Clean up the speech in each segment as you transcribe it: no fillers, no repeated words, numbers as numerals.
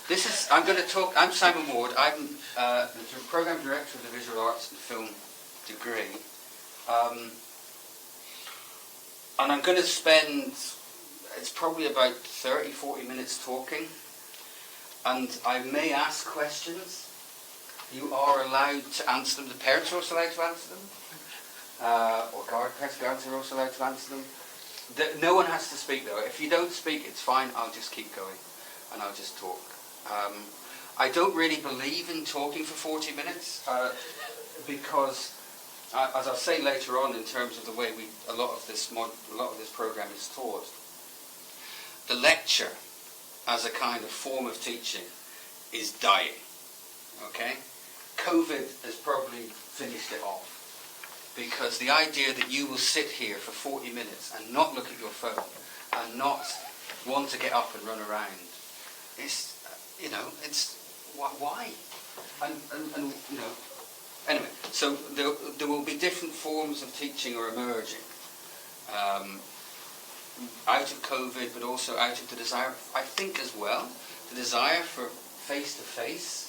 I'm going to talk, I'm Simon Ward, I'm the Programme Director of the Visual Arts and Film degree. And I'm going to spend, it's probably about 30-40 minutes talking. And I may ask questions. You are allowed to answer them. The parents are also allowed to answer them. Or guards are also allowed to answer them. No one has to speak though. If you don't speak, it's fine. I'll just keep going and I'll just talk. I don't really believe in talking for 40 minutes because, as I'll say later on, in terms of the way a lot of this program is taught, the lecture as a kind of form of teaching is dying. Okay, COVID has probably finished it off. Because the idea that you will sit here for 40 minutes and not look at your phone and not want to get up and run around, it's, why? And anyway, so there will be different forms of teaching are emerging. Out of COVID, but also out of the desire, I think as well, the desire for face-to-face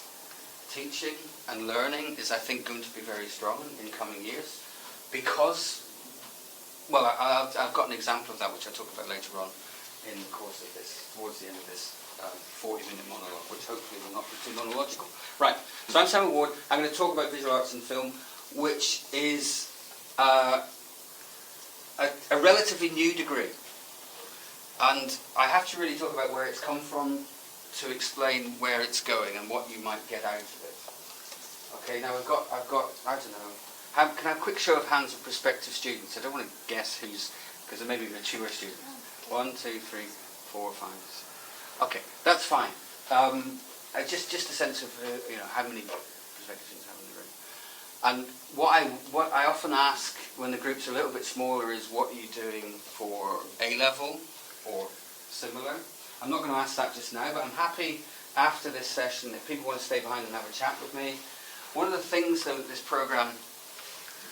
teaching and learning is, I think, going to be very strong in coming years. Because, well, I've got an example of that which I'll talk about later on in the course of this, towards the end of this 40-minute monologue, which hopefully will not be too monological. Right, so I'm Simon Ward. I'm going to talk about visual arts and film, which is a relatively new degree. And I have to really talk about where it's come from to explain where it's going and what you might get out of it. Okay, now I've got, I don't know, can I have a quick show of hands of prospective students? I don't want to guess who's, because there may be mature students. 1, 2, 3, 4, 5. Okay, that's fine. Just a sense of how many prospective students have in the room. And what I often ask when the groups are a little bit smaller is, what are you doing for A-level or similar? I'm not going to ask that just now, but I'm happy after this session if people want to stay behind and have a chat with me. One of the things though that this programme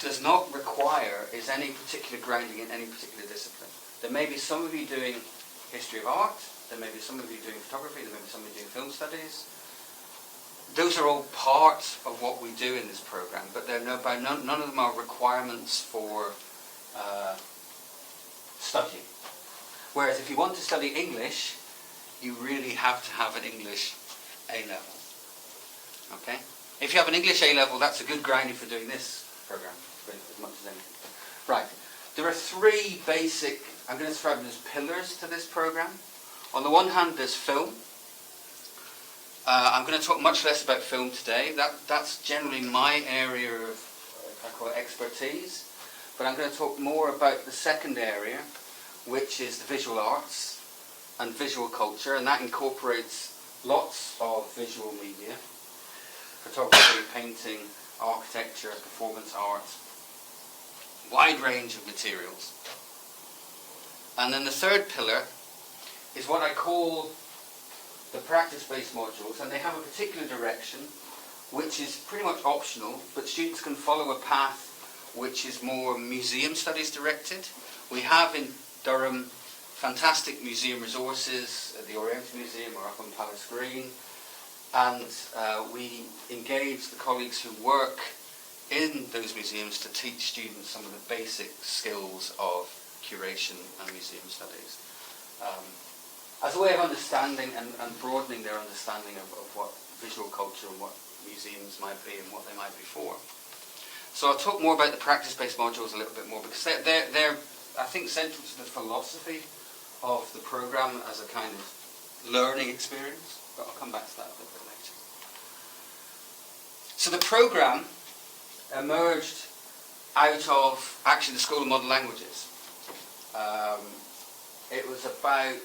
does not require is any particular grounding in any particular discipline. There may be some of you doing history of art, there may be some of you doing photography, there may be some of you doing film studies. Those are all part of what we do in this programme, but none of them are requirements for studying. Whereas if you want to study English, you really have to have an English A-level. Okay? If you have an English A-level, that's a good grounding for doing this programme, as much as anything. Right. There are 3 basic, I'm going to describe them as pillars to this programme. On the one hand, there's film. I'm going to talk much less about film today. That's generally my area of, if I call it, expertise. But I'm going to talk more about the second area, which is the visual arts and visual culture, and that incorporates lots of visual media, photography, painting, architecture, performance art, wide range of materials. And then the third pillar is what I call the practice-based modules, and they have a particular direction which is pretty much optional, but students can follow a path which is more museum studies directed. We have in Durham fantastic museum resources at the Orient Museum or up on Palace Green, and we engage the colleagues who work in those museums to teach students some of the basic skills of curation and museum studies. As a way of understanding and broadening their understanding of what visual culture and what museums might be and what they might be for. So I'll talk more about the practice-based modules a little bit more, because they're I think, central to the philosophy of the programme as a kind of learning experience, but I'll come back to that a little bit later. So the programme emerged out of actually the School of Modern Languages. It was about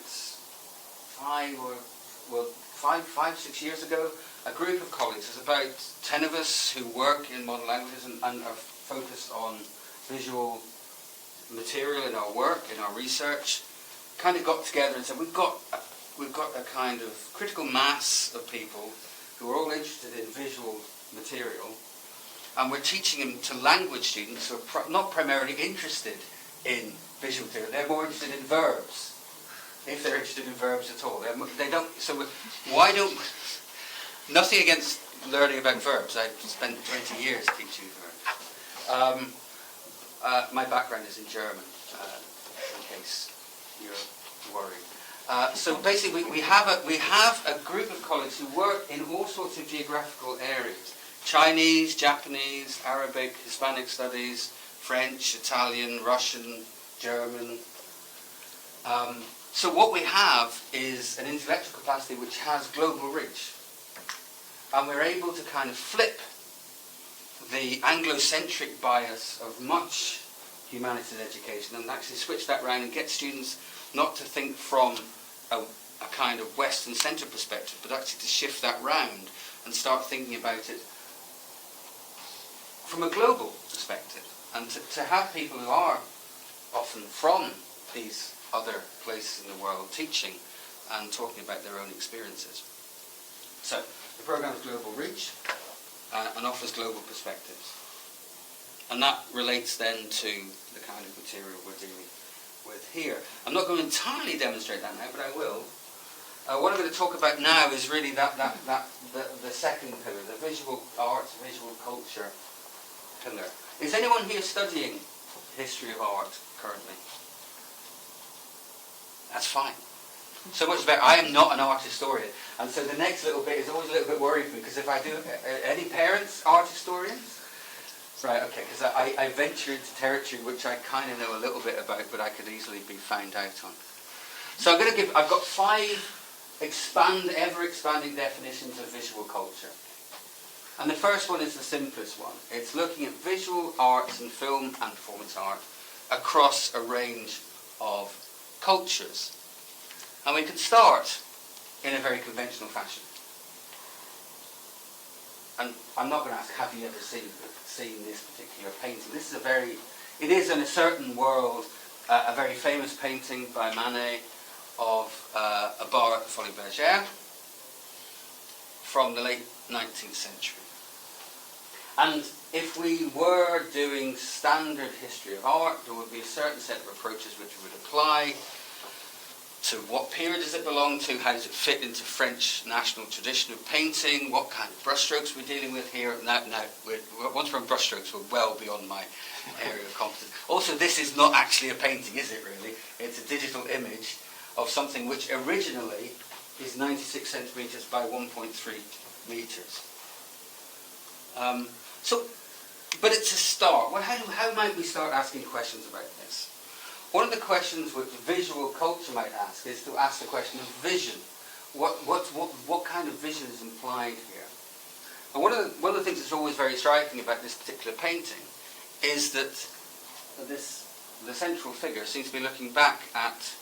5, 6 years ago. A group of colleagues, there's about 10 of us who work in modern languages and are focused on visual material in our work, in our research, kind of got together and said, we've got a kind of critical mass of people who are all interested in visual material, and we're teaching them to language students who are not primarily interested in visual material. They're more interested in verbs. if they're interested in verbs at all. They don't. So why don't? Nothing against learning about verbs. I spent 20 years teaching verbs. My background is in German, in case you're worried. So basically, we have a group of colleagues who work in all sorts of geographical areas: Chinese, Japanese, Arabic, Hispanic studies, French, Italian, Russian, German. So what we have is an intellectual capacity which has global reach. And we're able to kind of flip the Anglo-centric bias of much humanities education and actually switch that around and get students not to think from a kind of Western centre perspective, but actually to shift that round and start thinking about it from a global perspective. And to have people who are often from these other places in the world teaching and talking about their own experiences. So, the programme has global reach and offers global perspectives. And that relates then to the kind of material we're dealing with here. I'm not going to entirely demonstrate that now, but I will. What I'm going to talk about now is really the second pillar, the visual arts, visual culture pillar. Is anyone here studying history of art currently? That's fine. So much better. I am not an art historian, and so the next little bit is always a little bit worrying for me, because if I do, any parents art historians? Right, okay, because I venture into territory which I kind of know a little bit about, but I could easily be found out on. So I've got 5 ever-expanding definitions of visual culture. And the first one is the simplest one. It's looking at visual arts and film and performance art across a range of cultures. And we can start in a very conventional fashion. And I'm not going to ask, have you ever seen this particular painting? It is in a certain world a very famous painting by Manet of a bar at the Folies Bergère from the late 19th century. And if we were doing standard history of art, there would be a certain set of approaches which we would apply to what period does it belong to, how does it fit into French national tradition of painting, what kind of brushstrokes we're dealing with here. Now once we're on brushstrokes, we're well beyond my area of competence. Also, this is not actually a painting, is it really? It's a digital image of something which originally is 96 centimetres by 1.3 metres. But it's a start. Well, how might we start asking questions about this? One of the questions which visual culture might ask is to ask the question of vision. What kind of vision is implied here? And one of the things that's always very striking about this particular painting is that the central figure seems to be looking back at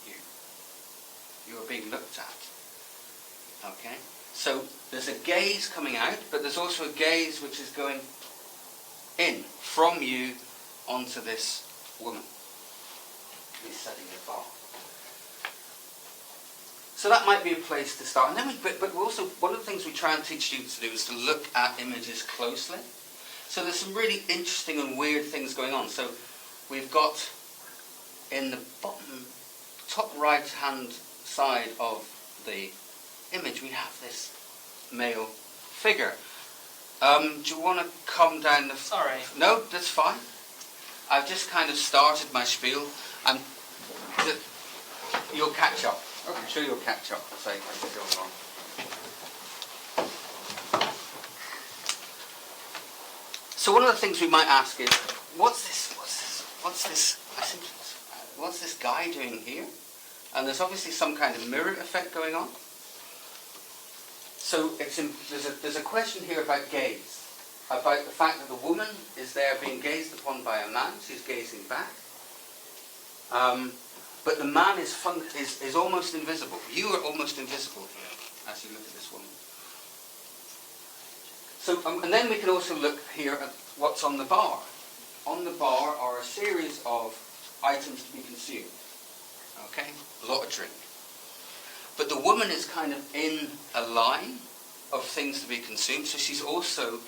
you. You are being looked at. Okay? So there's a gaze coming out, but there's also a gaze which is going in from you onto this woman who's setting the bar. So that might be a place to start. And then but also, one of the things we try and teach students to do is to look at images closely. So there's some really interesting and weird things going on. So we've got in the top right hand side of the image, we have this male figure. Do you want to come down the... Sorry. No, that's fine. I've just kind of started my spiel, and you'll catch up. Okay. I'm sure you'll catch up as I go along. So one of the things we might ask is, what's this guy doing here? And there's obviously some kind of mirror effect going on. So there's a question here about gaze, about the fact that the woman is there being gazed upon by a man. She's gazing back. But the man is almost invisible. You are almost invisible here as you look at this woman. So, and then we can also look here at what's on the bar. On the bar are a series of items to be consumed. Okay? A lot of drink. But the woman is kind of in a line of things to be consumed, so she's also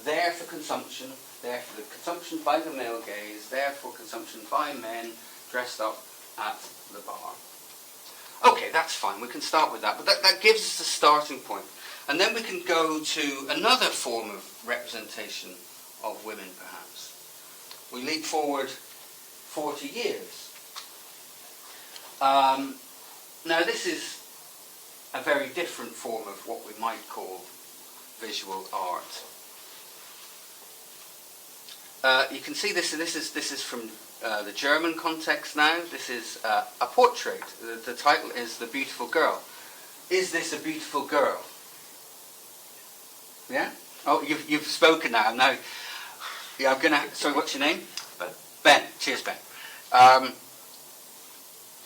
there for consumption, there for the consumption by the male gaze, there for consumption by men dressed up at the bar. Okay, that's fine, we can start with that, but that gives us a starting point. And then we can go to another form of representation of women, perhaps. We leap forward 40 years. Now this is a very different form of what we might call visual art. You can see this is from the German context now. This is a portrait. The title is The Beautiful Girl. Is this a beautiful girl? Yeah? Oh, you've spoken now. Yeah, I'm gonna. Sorry, what's your name? Ben. Ben. Cheers, Ben.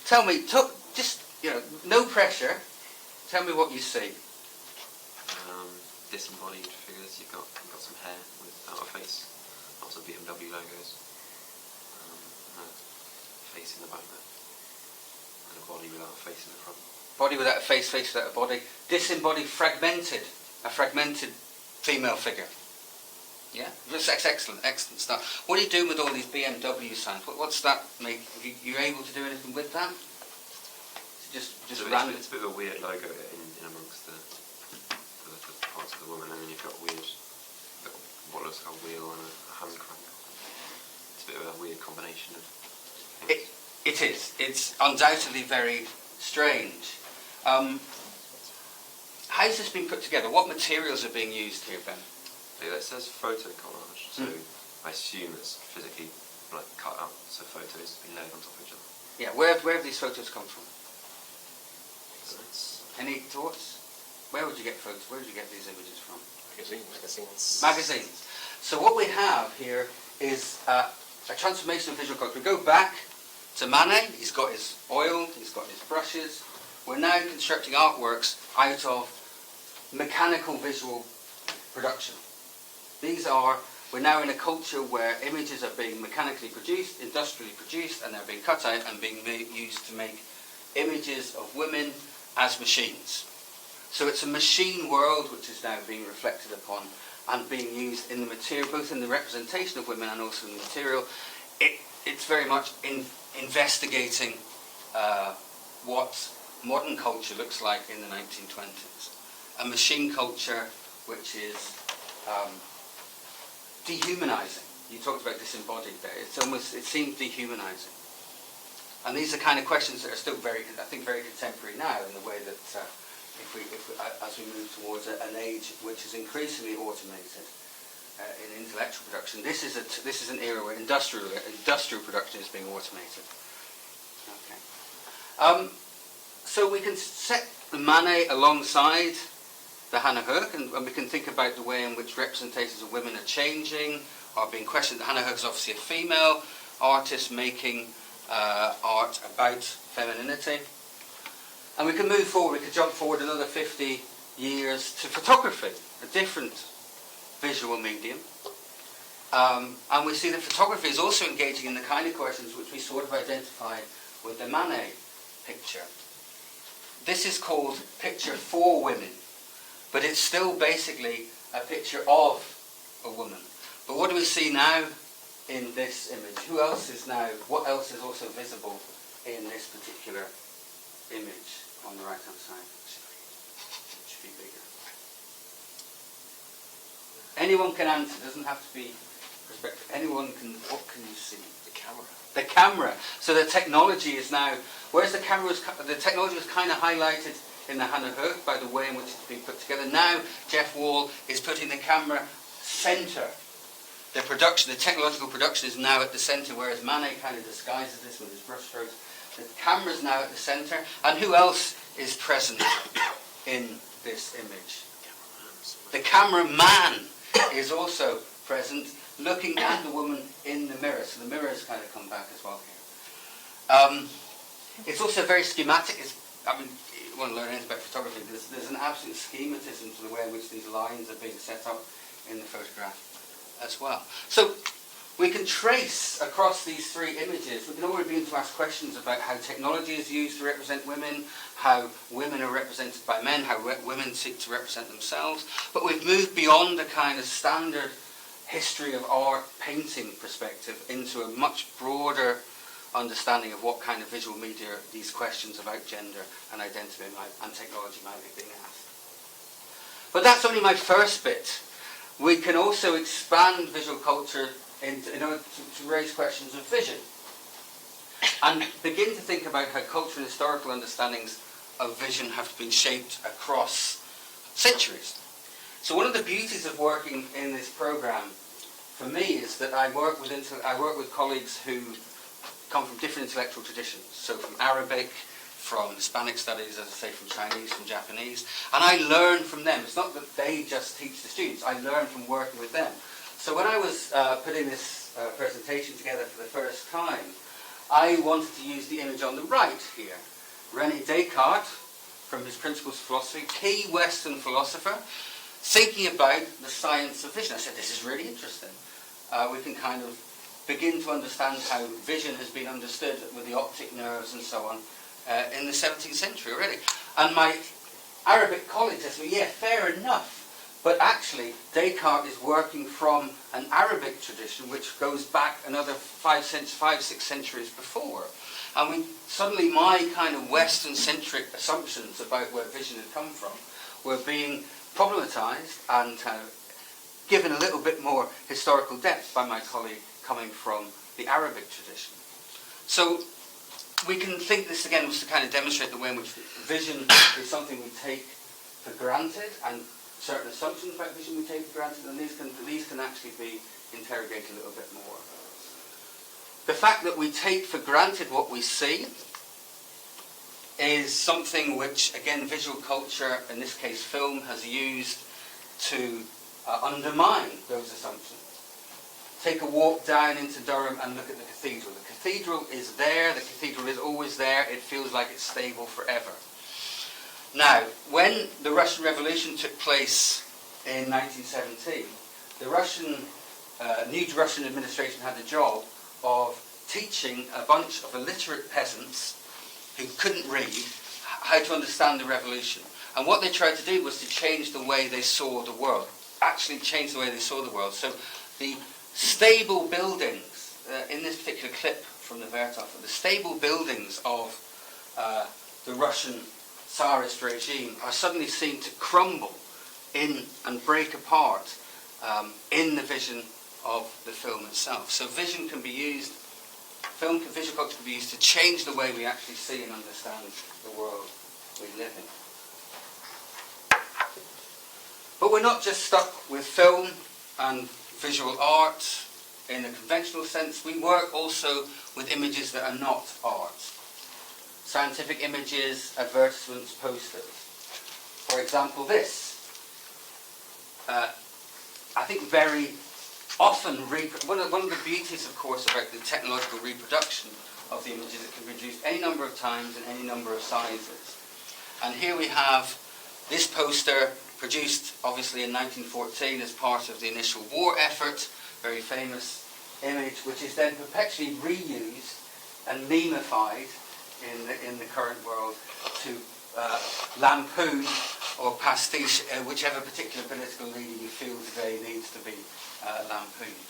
Tell me, just no pressure. Tell me what you see. Disembodied figures. You've got some hair without a face. Lots of BMW logos. And a face in the back there. And a body without a face in the front. Body without a face, face without a body. Disembodied, fragmented. A fragmented female figure. Yeah, that's excellent stuff. What are you doing with all these BMW signs? What's that make? You able to do anything with that? Just so random. It's a bit of a weird logo in amongst the parts of the woman, and then you've got what looks like a wheel and a hand crank. It's a bit of a weird combination of things. It is. It's undoubtedly very strange. How's this been put together? What materials are being used here, Ben? Yeah, it says photo collage, so I assume it's physically cut out, so photos have been laid on top of each other. Yeah, where have these photos come from? So Any thoughts? Where would you get photos? Where would you get these images from? Magazines. Magazines. So what we have here is a transformation of visual culture. We go back to Manet. He's got his oil, he's got his brushes. We're now constructing artworks out of mechanical visual production. We're now in a culture where images are being mechanically produced, industrially produced, and they're being cut out and being used to make images of women as machines. So it's a machine world which is now being reflected upon and being used in the material, both in the representation of women and also in the material. It's very much investigating what modern culture looks like in the 1920s. A machine culture which is dehumanizing. You talked about disembodied there. It seems dehumanizing. And these are kind of questions that are still very contemporary now in the way that as we move towards an age which is increasingly automated in intellectual production. This is an era where industrial production is being automated. Okay. So we can set the Manet alongside the Hannah Höch, and we can think about the way in which representations of women are changing, are being questioned. Hannah Höch is obviously a female artist making art about femininity. And we can move forward, we could jump forward another 50 years to photography, a different visual medium. And we see that photography is also engaging in the kind of questions which we sort of identified with the Manet picture. This is called Picture for Women, but it's still basically a picture of a woman. But what do we see now in this image? What else is also visible in this particular image on the right hand side? It should be bigger. Anyone can answer, it doesn't have to be perspective. What can you see? The camera. The camera. So the technology is now, whereas the technology was kind of highlighted in the Hannah Höch by the way in which it's been put together. Now Jeff Wall is putting the camera centre. The technological production is now at the centre, whereas Manet kind of disguises this with his brushstrokes. The camera's now at the centre. And who else is present in this image? The cameraman is also present, looking at the woman in the mirror. So the mirror has kind of come back as well here. It's also very schematic. You want to learn anything about photography, there's an absolute schematism to the way in which these lines are being set up in the photograph as well. So we can trace across these three images, we can already begin to ask questions about how technology is used to represent women, how women are represented by men, how women seek to represent themselves. But we've moved beyond the kind of standard history of art painting perspective into a much broader understanding of what kind of visual media these questions about gender and identity and technology might be being asked. But that's only my first bit. We can also expand visual culture in order to raise questions of vision and begin to think about how cultural and historical understandings of vision have been shaped across centuries. So one of the beauties of working in this program for me is that I work with colleagues who come from different intellectual traditions, so from Arabic, from Hispanic studies, as I say, from Chinese, from Japanese, and I learn from them. It's not that they just teach the students, I learn from working with them. So when I was putting this presentation together for the first time, I wanted to use the image on the right here. René Descartes, from his Principles of Philosophy, key Western philosopher, thinking about the science of vision. I said, this is really interesting. We can kind of begin to understand how vision has been understood with the optic nerves and so on in the 17th century already. And my Arabic colleague says, well, yeah, fair enough. But actually, Descartes is working from an Arabic tradition which goes back another 5, 6 centuries before. And suddenly my kind of Western-centric assumptions about where vision had come from were being problematized and given a little bit more historical depth by my colleague coming from the Arabic tradition. So we can think this again was to kind of demonstrate the way in which vision is something we take for granted, and certain assumptions about vision we take for granted, and these can actually be interrogated a little bit more. The fact that we take for granted what we see is something which, again, visual culture, in this case film, has used to undermine those assumptions. Take a walk down into Durham and look at the cathedral. The cathedral is there, the cathedral is always there, it feels like it's stable forever. Now, when the Russian Revolution took place in 1917, the new Russian administration had the job of teaching a bunch of illiterate peasants who couldn't read how to understand the revolution. And what they tried to do was to change the way they saw the world, actually change the way they saw the world. So the stable buildings, in this particular clip from the Vertov, the stable buildings of the Russian Tsarist regime are suddenly seen to crumble in and break apart in the vision of the film itself. So vision can be used, visual culture can be used to change the way we actually see and understand the world we live in. But we're not just stuck with film and visual art in a conventional sense. We work also with images that are not art. Scientific images, advertisements, posters. For example, this. I think very often, one of the beauties, of course, about the technological reproduction of the images, it can be produced any number of times in any number of sizes. And here we have this poster produced, obviously, in 1914 as part of the initial war effort, very famous image, which is then perpetually reused and memified in the current world to lampoon or pastiche whichever particular political leader you feel today needs to be lampooned.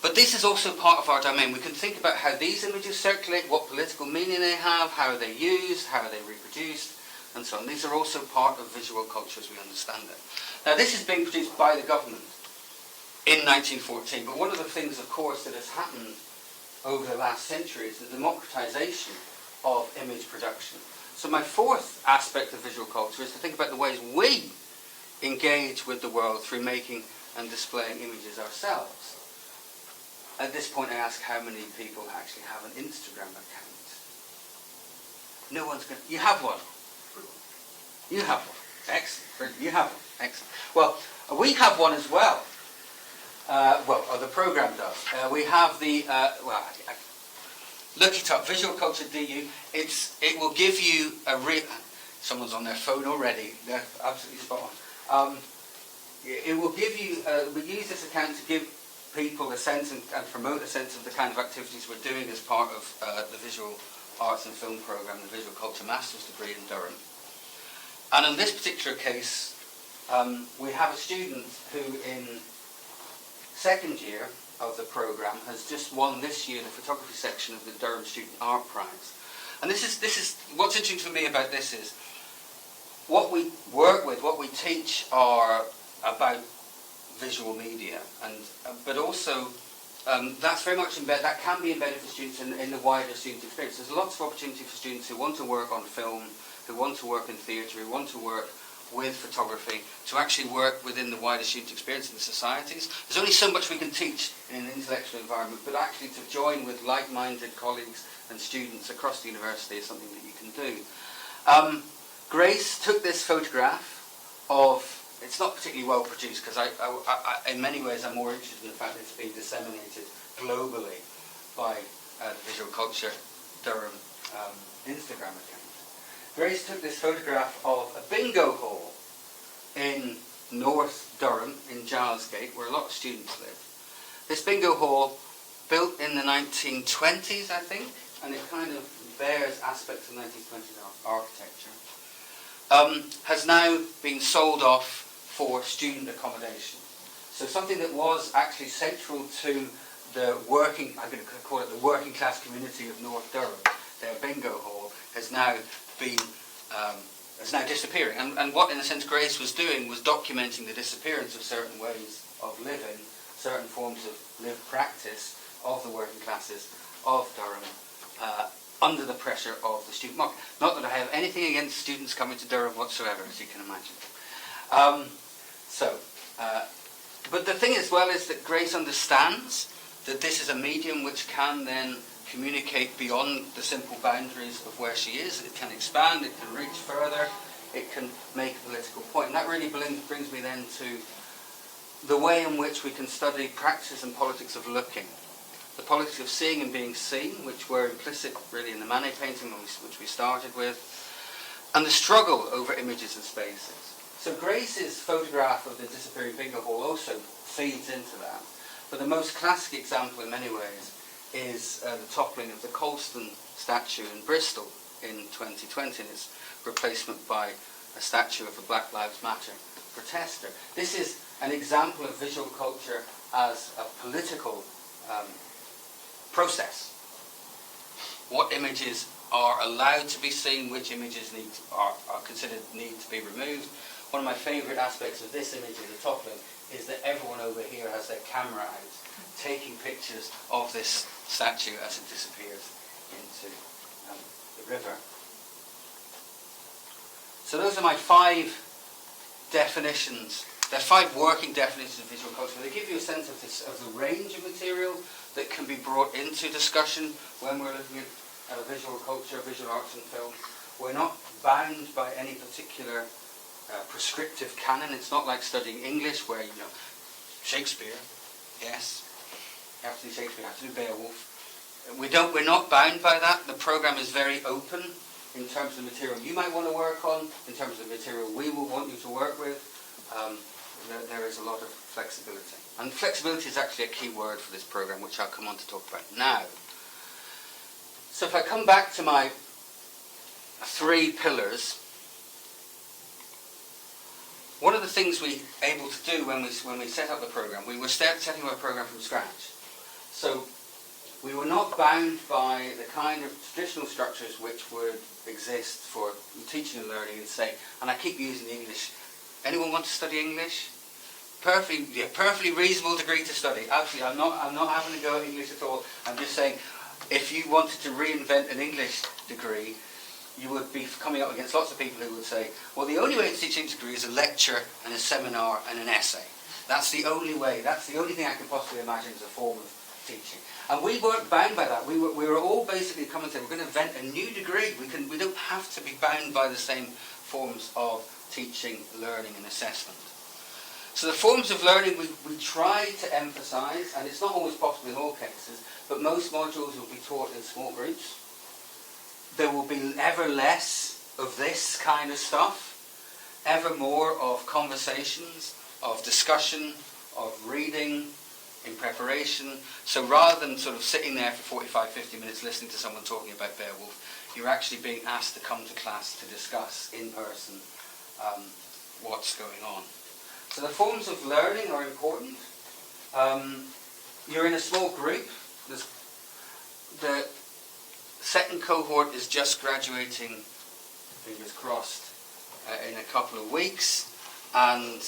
But this is also part of our domain. We can think about how these images circulate, what political meaning they have, how are they used, how are they reproduced, and so on. These are also part of visual culture as we understand it. Now this is being produced by the government in 1914, but one of the things, of course, that has happened over the last century is the democratization of image production. So my fourth aspect of visual culture is to think about the ways we engage with the world through making and displaying images ourselves. At this point I ask how many people actually have an Instagram account. No one's going to... You have one. You have one. Excellent. You have one. Excellent. Well, we have one as well. The program does. We have the... look it up, Visual Culture DU. It will give you a real... Someone's on their phone already. They're absolutely spot on. It will give you... we use this account to give people a sense and promote a sense of the kind of activities we're doing as part of the Visual Arts and Film Programme, the Visual Culture Master's degree in Durham. And in this particular case, we have a student who in second year of the programme has just won this year the photography section of the Durham Student Art Prize. And this is what's interesting for me about this is what we work with, what we teach are about visual media, and but also that's very much that can be embedded for students in the wider student experience. There's lots of opportunity for students who want to work on film, who want to work in theatre, who want to work with photography, to actually work within the wider student experience in the societies. There's only so much we can teach in an intellectual environment, but actually to join with like-minded colleagues and students across the university is something that you can do. Grace took this photograph of, it's not particularly well produced because in many ways I'm more interested in the fact that it's being disseminated globally by the Visual Culture Durham Instagram account. Grace took this photograph of a bingo hall in North Durham, in Gilesgate, where a lot of students live. This bingo hall, built in the 1920s, I think, and it kind of bears aspects of 1920s architecture, has now been sold off for student accommodation. So something that was actually central to the working, I'm going to call it the working class community of North Durham, their bingo hall, has now been disappearing. And what, in a sense, Grace was doing was documenting the disappearance of certain ways of living, certain forms of lived practice of the working classes of Durham under the pressure of the student market. Not that I have anything against students coming to Durham whatsoever, as you can imagine. But the thing as well is that Grace understands that this is a medium which can then communicate beyond the simple boundaries of where she is. It can expand, it can reach further, it can make a political point. And that really brings me then to the way in which we can study practices and politics of looking. The politics of seeing and being seen, which were implicit really in the Manet painting, which we started with, and the struggle over images and spaces. So Grace's photograph of the disappearing bingo hall also feeds into that. But the most classic example in many ways is the toppling of the Colston statue in Bristol in 2020, and its replacement by a statue of a Black Lives Matter protester. This is an example of visual culture as a political process. What images are allowed to be seen, which images are considered need to be removed. One of my favourite aspects of this image of the toppling is that everyone over here has their camera out, taking pictures of this statue as it disappears into the river. So those are my 5 definitions. They're 5 working definitions of visual culture. They give you a sense of the range of material that can be brought into discussion when we're looking at a visual culture, visual arts and film. We're not bound by any particular prescriptive canon. It's not like studying English where, Shakespeare, yes, you have to do Shakespeare, you have to do Beowulf. We're not bound by that. The programme is very open in terms of the material you might want to work on, in terms of the material we will want you to work with. There is a lot of flexibility. And flexibility is actually a key word for this programme, which I'll come on to talk about now. So if I come back to my 3 pillars, one of the things we were able to do when we set up the programme, we were setting up a programme from scratch. So we were not bound by the kind of traditional structures which would exist for teaching and learning and say, and I keep using English, anyone want to study English? Perfectly reasonable degree to study. Actually, I'm not having to go at English at all. I'm just saying, if you wanted to reinvent an English degree, you would be coming up against lots of people who would say, well, the only way to teach English degree is a lecture and a seminar and an essay. That's the only way. That's the only thing I can possibly imagine as a form of teaching. And we weren't bound by that. We were all basically coming to say, we're going to invent a new degree. We don't have to be bound by the same forms of teaching, learning and assessment. So the forms of learning we try to emphasise, and it's not always possible in all cases, but most modules will be taught in small groups. There will be ever less of this kind of stuff, ever more of conversations, of discussion, of reading in preparation. So rather than sort of sitting there for 45, 50 minutes listening to someone talking about Beowulf, you're actually being asked to come to class to discuss in person what's going on. So the forms of learning are important. you're in a small group. The second cohort is just graduating, fingers crossed, in a couple of weeks, and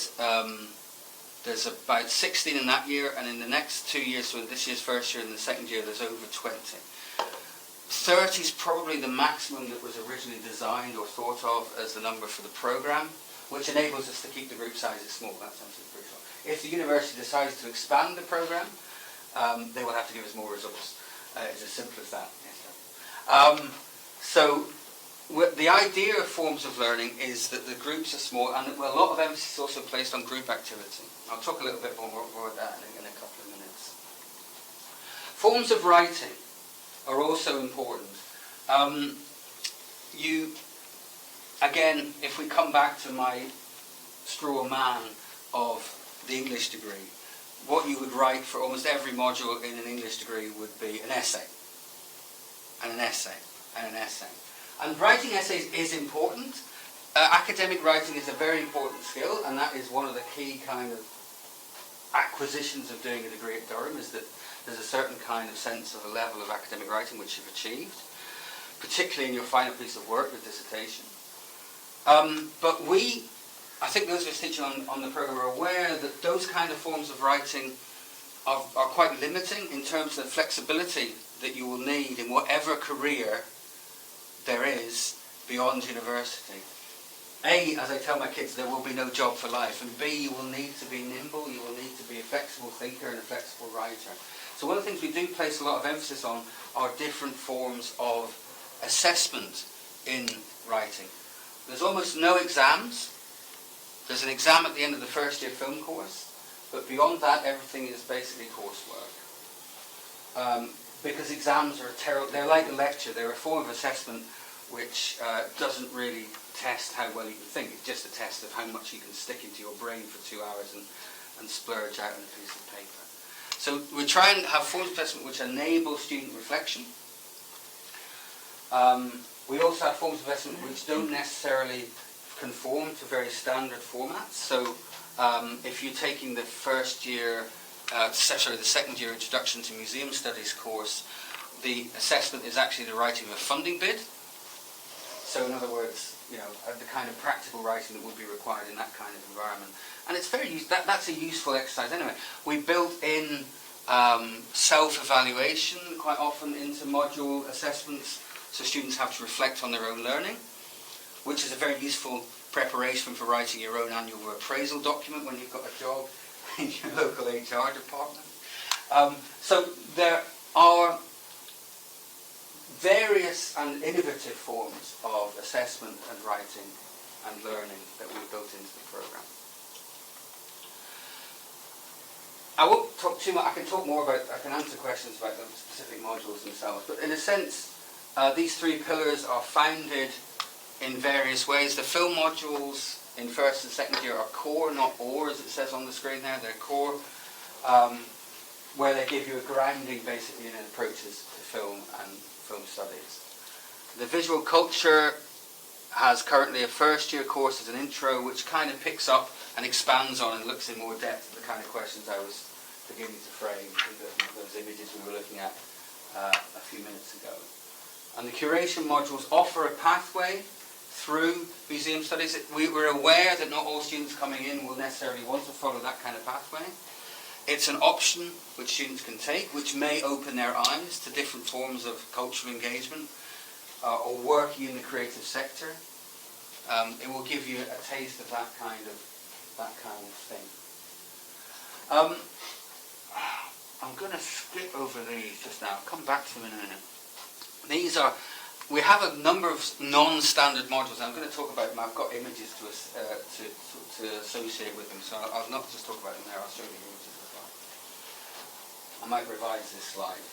there's about 16 in that year, and in the next 2 years, so this year's first year and the second year, there's over 20. 30 is probably the maximum that was originally designed or thought of as the number for the programme, which enables us to keep the group sizes small. That's absolutely crucial. If the university decides to expand the programme, they will have to give us more resource. It's as simple as that. So the idea of forms of learning is that the groups are small, and a lot of emphasis is also placed on group activity. I'll talk a little bit more about that in a couple of minutes. Forms of writing are also important. Again, if we come back to my straw man of the English degree, what you would write for almost every module in an English degree would be an essay, and an essay, and an essay. And writing essays is important. Academic writing is a very important skill, and that is one of the key kind of acquisitions of doing a degree at Durham, is that there's a certain kind of sense of a level of academic writing which you've achieved, particularly in your final piece of work, your dissertation. But I think those of us teaching on the programme are aware that those kind of forms of writing are quite limiting in terms of the flexibility that you will need in whatever career there is beyond university. A, as I tell my kids, there will be no job for life, and B, you will need to be nimble, you will need to be a flexible thinker and a flexible writer. So one of the things we do place a lot of emphasis on are different forms of assessment in writing. There's almost no exams. There's an exam at the end of the first year film course, but beyond that everything is basically coursework. Because exams are terrible, they're like a lecture, they're a form of assessment which doesn't really test how well you can think. It's just a test of how much you can stick into your brain for 2 hours and splurge out on a piece of paper. So we try and have forms of assessment which enable student reflection. We also have forms of assessment which don't necessarily conform to very standard formats. So if you're taking the the second year Introduction to Museum Studies course, the assessment is actually the writing of a funding bid. So in other words, the kind of practical writing that would be required in that kind of environment. And it's that's a useful exercise anyway. We built in self-evaluation quite often into module assessments, so students have to reflect on their own learning, which is a very useful preparation for writing your own annual appraisal document when you've got a job in your local HR department. So there are various and innovative forms of assessment and writing and learning that we've built into the programme. I won't talk too much. I can answer questions about the specific modules themselves, but in a sense, these three pillars are founded in various ways. The film modules in first and second year are core, not or, as it says on the screen there. They're core, where they give you a grounding basically in approaches to film and film studies. The visual culture has currently a first year course as an intro, which kind of picks up and expands on and looks in more depth at the kind of questions I was beginning to frame in those images we were looking at a few minutes ago. And the curation modules offer a pathway through museum studies. We were aware that not all students coming in will necessarily want to follow that kind of pathway. It's an option which students can take, which may open their eyes to different forms of cultural engagement or working in the creative sector. It will give you a taste of that kind of thing. I'm going to skip over these just now. I'll come back to them in a minute. We have a number of non-standard modules. I'm going to talk about them. I've got images to associate with them, so I'll not just talk about them there. I'll show you the images as well. I might revise this slide.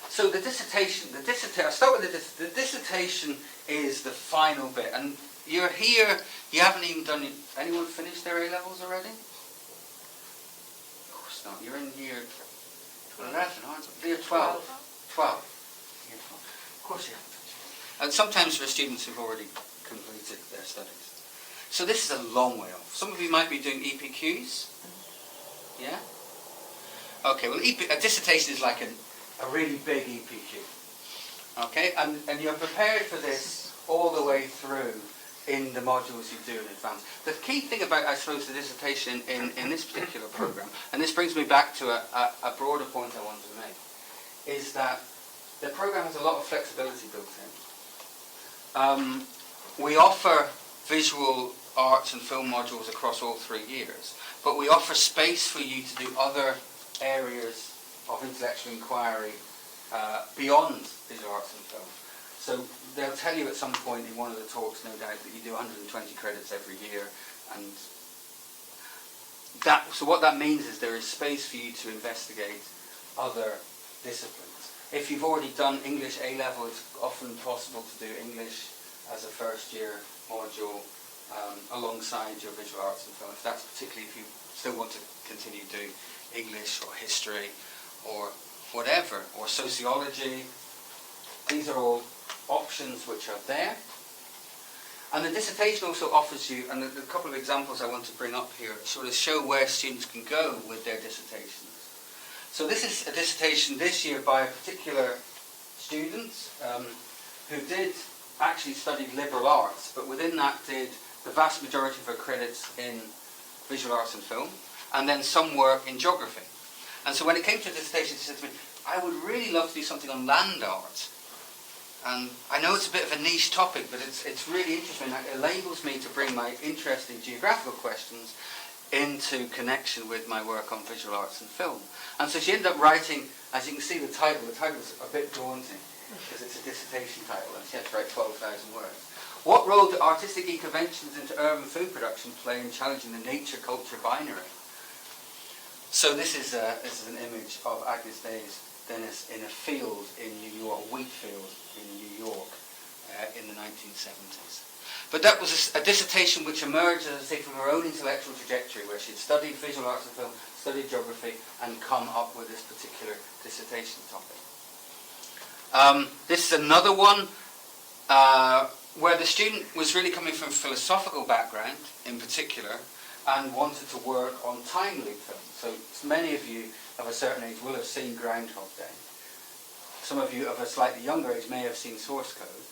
So the dissertation. I'll start with the dissertation is the final bit, and you're here. You haven't even done. Anyone finished their A levels already? Of course not. You're in year 11, aren't you? Year 12. 12. Of course you haven't finished. And sometimes for students who've already completed their studies. So this is a long way off. Some of you might be doing EPQs. Yeah? Okay, well, a dissertation is like a really big EPQ. Okay, and you're prepared for this all the way through in the modules you do in advance. The key thing about, I suppose, the dissertation in this particular program, and this brings me back to a broader point I want to make, is that the program has a lot of flexibility built in. We offer visual arts and film modules across all 3 years, but we offer space for you to do other areas of intellectual inquiry beyond visual arts and film. So they'll tell you at some point in one of the talks, no doubt, that you do 120 credits every year, and so what that means is there is space for you to investigate other disciplines. If you've already done English A-level, it's often possible to do English as a first-year module alongside your visual arts and film. If that's particularly if you still want to continue doing English or history or whatever, or sociology, these are all options which are there. And the dissertation also offers you, and a couple of examples I want to bring up here, sort of show where students can go with their dissertations. So this is a dissertation this year by a particular student who did actually study liberal arts, but within that did the vast majority of her credits in visual arts and film, and then some work in geography. And so when it came to a dissertation, she said to me, I would really love to do something on land art. And I know it's a bit of a niche topic, but it's really interesting. It enables me to bring my interest in geographical questions into connection with my work on visual arts and film. And so she ended up writing, as you can see, the title's a bit daunting, because it's a dissertation title, and she had to write 12,000 words. What role do artistic interventions into urban food production play in challenging the nature-culture binary? So this is an image of Agnes Dennis in a field in New York, a wheat field in New York in the 1970s. But that was a dissertation which emerged, as I say, from her own intellectual trajectory, where she'd studied visual arts and film, studied geography, and come up with this particular dissertation topic. This is another one where the student was really coming from a philosophical background, in particular, and wanted to work on time loop films. So many of you of a certain age will have seen Groundhog Day. Some of you of a slightly younger age may have seen Source Code.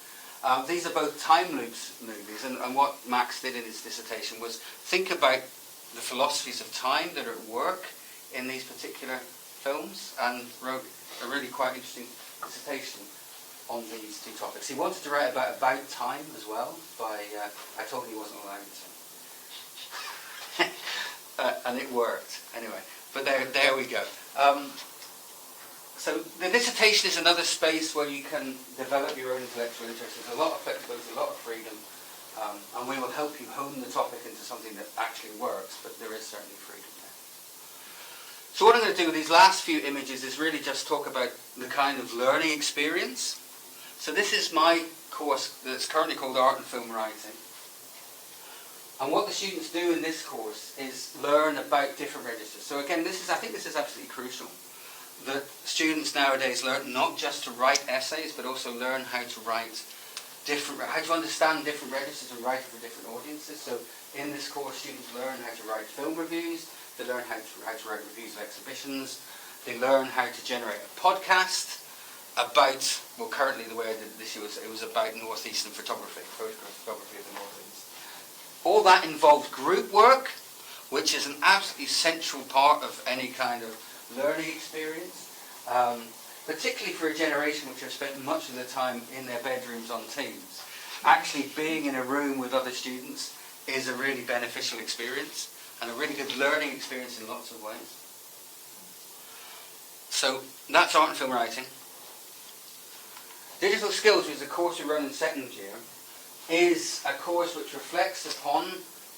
These are both time loops movies, and what Max did in his dissertation was think about the philosophies of time that are at work in these particular films, and wrote a really quite interesting dissertation on these two topics. He wanted to write about time as well, I told him he wasn't allowed to. And it worked, anyway. But there we go. So the dissertation is another space where you can develop your own intellectual interests. There's a lot of flexibility, a lot of freedom, and we will help you hone the topic into something that actually works, but there is certainly freedom there. So what I'm going to do with these last few images is really just talk about the kind of learning experience. So this is my course that's currently called Art and Film Writing. And what the students do in this course is learn about different registers. So again, I think this is absolutely crucial, that students nowadays learn not just to write essays, but also learn how to write how to understand different registers and write for different audiences. So in this course, students learn how to write film reviews, they learn how to write reviews of exhibitions, they learn how to generate a podcast about, well, currently the way I did this year it was about northeastern photography, photography of the northeast. All that involves group work, which is an absolutely central part of any kind of learning experience, particularly for a generation which have spent much of their time in their bedrooms on Teams. Actually being in a room with other students is a really beneficial experience and a really good learning experience in lots of ways. So that's art and film writing. Digital Skills, which is a course we run in second year, is a course which reflects upon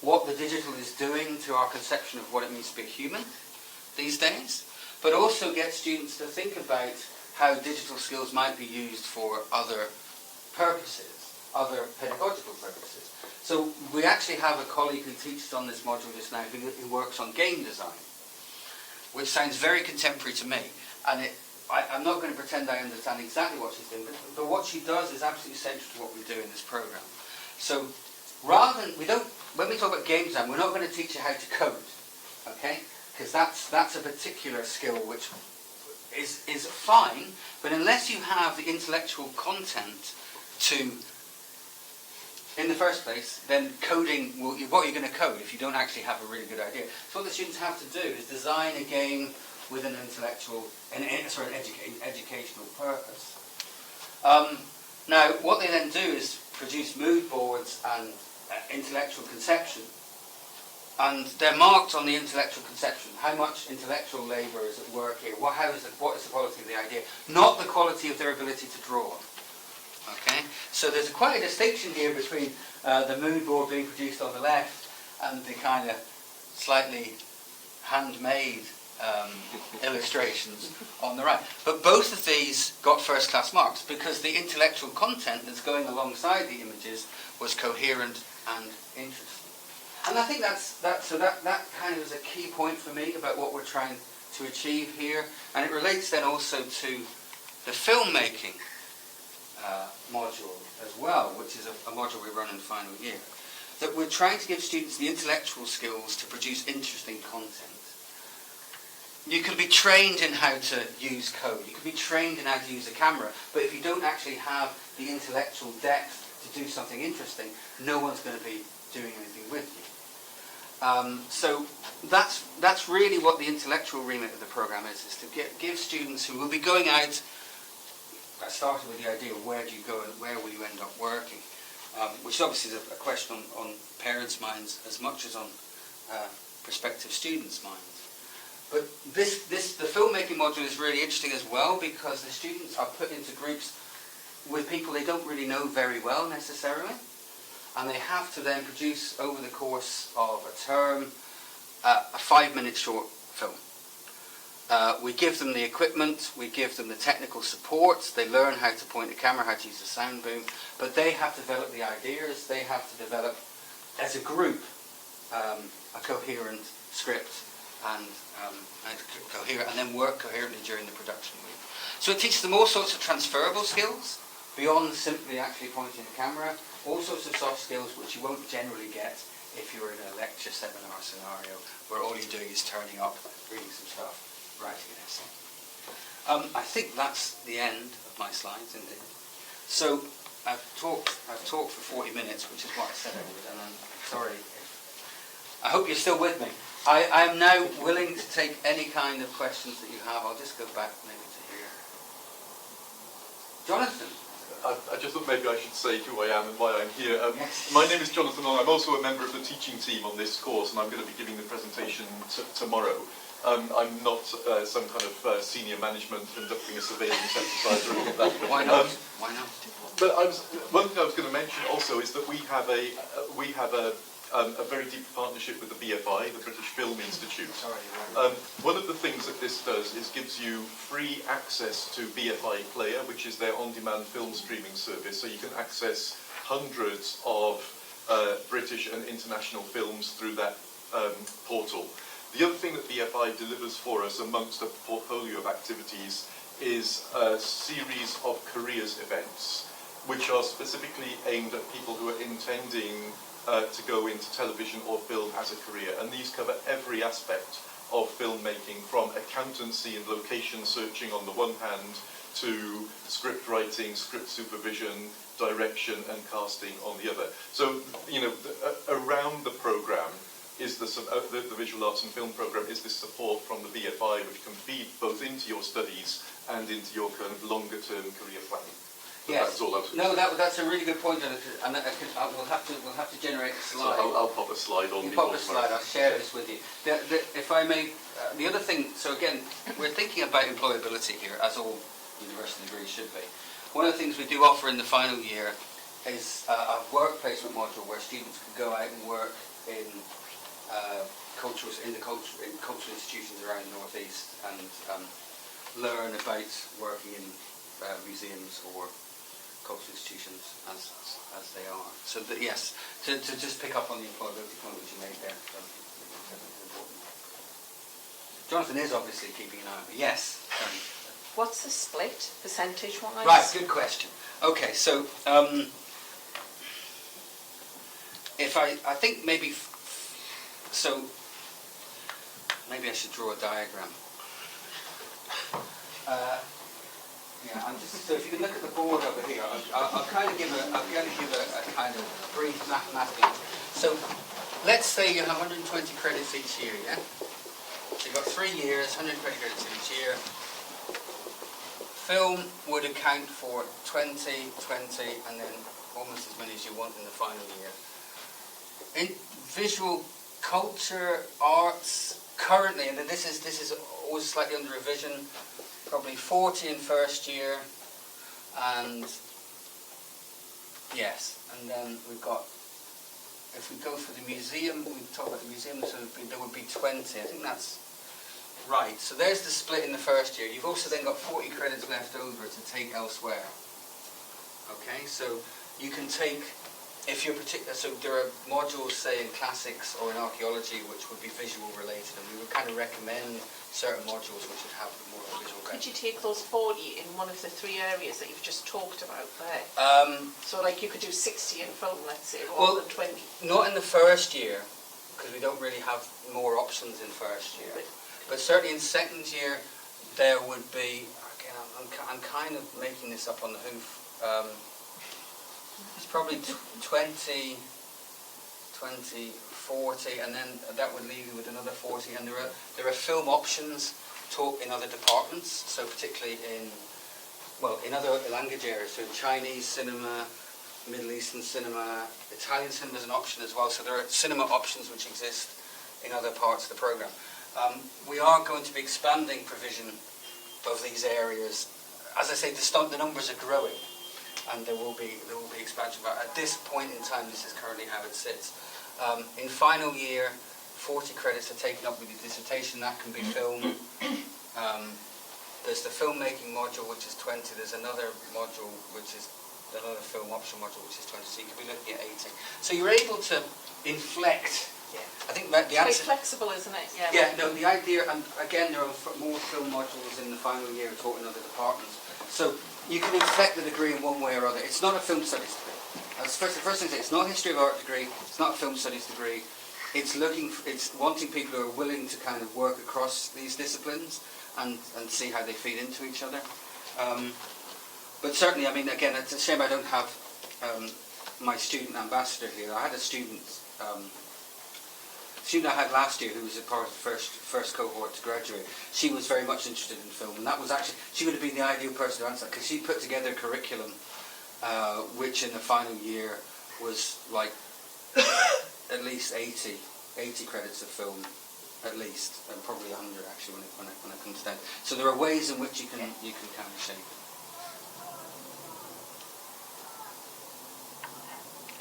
what the digital is doing to our conception of what it means to be a human these days, but also gets students to think about how digital skills might be used for other purposes, other pedagogical purposes. So we actually have a colleague who teaches on this module just now who works on game design, which sounds very contemporary to me, and I'm not going to pretend I understand exactly what she's doing, but what she does is absolutely central to what we do in this program. So rather than, when we talk about game design, we're not going to teach you how to code, okay? because that's a particular skill which is fine, but unless you have the intellectual content to, in the first place, then coding, what are you going to code if you don't actually have a really good idea? So what the students have to do is design a game with an educational purpose. Now, what they then do is produce mood boards and intellectual conception, and they're marked on the intellectual conception. How much intellectual labour is at work here? What is the quality of the idea? Not the quality of their ability to draw. Okay, so there's quite a distinction here between the mood board being produced on the left and the kind of slightly handmade illustrations on the right. But both of these got first-class marks because the intellectual content that's going alongside the images was coherent and interesting. And I think that kind of is a key point for me about what we're trying to achieve here. And it relates then also to the filmmaking module as well, which is a module we run in final year. That we're trying to give students the intellectual skills to produce interesting content. You can be trained in how to use code, you can be trained in how to use a camera, but if you don't actually have the intellectual depth to do something interesting, no one's going to be doing anything with you. So that's really what the intellectual remit of the program is to give students who will be going out. I started with the idea of where do you go and where will you end up working, which obviously is a question on parents' minds as much as on prospective students' minds. But the filmmaking module is really interesting as well because the students are put into groups with people they don't really know very well necessarily, and they have to then produce over the course of a term a 5-minute short film. We give them the equipment, we give them the technical support, they learn how to point the camera, how to use the sound boom, but they have to develop the ideas, they have to develop as a group a coherent script and then work coherently during the production week. So it teaches them all sorts of transferable skills beyond simply actually pointing the camera, all sorts of soft skills which you won't generally get if you're in a lecture seminar scenario where all you're doing is turning up, reading some stuff, writing an essay. I think that's the end of my slides indeed. So I've talked for 40 minutes, which is what I said I would, and I'm sorry. I hope you're still with me. I'm now willing to take any kind of questions that you have. I'll just go back maybe to here. Jonathan. I just thought maybe I should say who I am and why I'm here. Yes. My name is Jonathan Long. I'm also a member of the teaching team on this course, and I'm going to be giving the presentation tomorrow. I'm not some kind of senior management conducting a surveillance exercise or anything like that. Why not? Why not? But one thing I was going to mention also is that we have a very deep partnership with the BFI, the British Film Institute. One of the things that this does is gives you free access to BFI Player, which is their on-demand film streaming service. So you can access hundreds of British and international films through that portal. The other thing that BFI delivers for us amongst a portfolio of activities is a series of careers events, which are specifically aimed at people who are intending to go into television or film as a career. And these cover every aspect of filmmaking, from accountancy and location searching on the one hand to script writing, script supervision, direction and casting on the other. So, you know, around the programme is the Visual Arts and Film Programme is this support from the BFI which can feed both into your studies and into your kind of longer term career planning. Yes. That's all I was No, that's a really good point, and we'll have to generate a slide. So I'll pop a slide on. You pop a slide. I'll share this with you. If I may, the other thing. So again, we're thinking about employability here, as all university degrees should be. One of the things we do offer in the final year is a work placement module where students can go out and work in cultural institutions around the northeast and learn about working in museums or cultural institutions as they are. So that, yes, to just pick up on the employability point which you made there, that's important. Jonathan is obviously keeping an eye on me. Yes. What's the split percentage-wise? Right, good question. Okay, so if I think maybe so Maybe I should draw a diagram. Yeah, so if you can look at the board over here, I'll kind of give a kind of brief mathematical. So let's say you have 120 credits each year, yeah? So you've got 3 years, 120 credits each year. Film would account for 20, and then almost as many as you want in the final year. In visual culture, arts, currently, and this is always slightly under revision, probably 40 in first year, and yes, and then we've got, if we go for the museum, we talk about the museum, so there would be 20, I think that's right. So there's the split in the first year. You've also then got 40 credits left over to take elsewhere. Okay, so you can take, if you're particular, so there are modules, say, in classics or in archaeology, which would be visual related, and we would kind of recommend certain modules which would have more visual. Could you take those 40 in one of the 3 areas that you've just talked about there? So like you could do 60 in film, let's say, rather than 20? Not in the first year, because we don't really have more options in first year. But certainly in second year, there would be, again, I'm kind of making this up on the hoof, it's probably 20, 40, and then that would leave you with another 40, and there are film options taught in other departments, so particularly in other language areas, so in Chinese cinema, Middle Eastern cinema, Italian cinema is an option as well, so there are cinema options which exist in other parts of the programme. We are going to be expanding provision of these areas. As I say, the numbers are growing, and there will be expansion, but at this point in time, this is currently how it sits. In final year, 40 credits are taken up with your dissertation. That can be film. There's the filmmaking module, which is 20. There's another module, which is another film option module, which is 20. So you could be looking at 80. So you're able to inflect. Yeah. I think that the answer. It's very flexible, isn't it? Yeah. Yeah. No, the idea, and again, there are more film modules in the final year taught in other departments. So you can inflect the degree in one way or other. It's not a film studies degree. The first thing to say, it's not a history of art degree. It's not a film studies degree. It's wanting people who are willing to kind of work across these disciplines and see how they feed into each other. But certainly, I mean, again, it's a shame I don't have my student ambassador here. I had a student I had last year who was a part of the first cohort to graduate. She was very much interested in film, and that was actually, she would have been the ideal person to answer that, because she put together a curriculum which in the final year was like at least 80 credits of film, at least, and probably 100 actually when it comes down. So there are ways in which you can kind of shape it.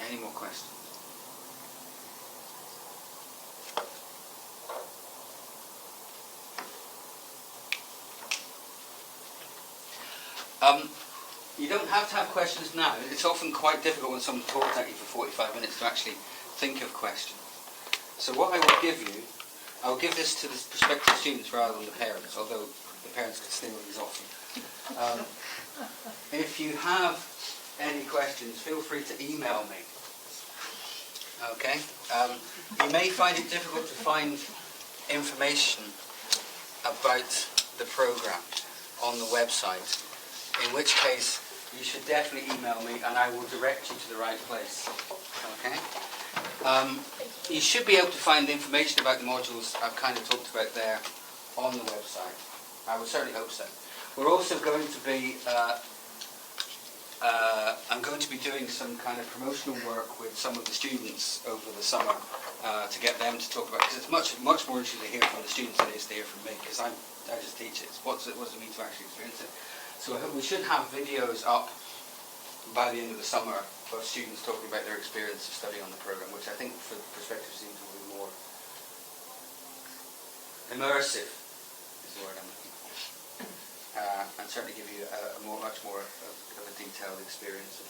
Any more questions? You don't have to have questions now. It's often quite difficult when someone talks at you for 45 minutes to actually think of questions. So what I will give you, I will give this to the prospective students rather than the parents, although the parents could steal these off you. If you have any questions, feel free to email me. Okay? You may find it difficult to find information about the programme on the website, in which case you should definitely email me and I will direct you to the right place. Okay? You should be able to find information about the modules I've kind of talked about there on the website. I would certainly hope so. We're also going to be, I'm going to be doing some kind of promotional work with some of the students over the summer to get them to talk about, because it's much more interesting to hear from the students than it is to hear from me, because I just teach it. What does it mean to actually experience it? So I hope we should have videos up by the end of the summer of students talking about their experience of studying on the programme, which I think for prospective students will be more immersive, is the word I'm looking for, and certainly give you a much more of a detailed experience of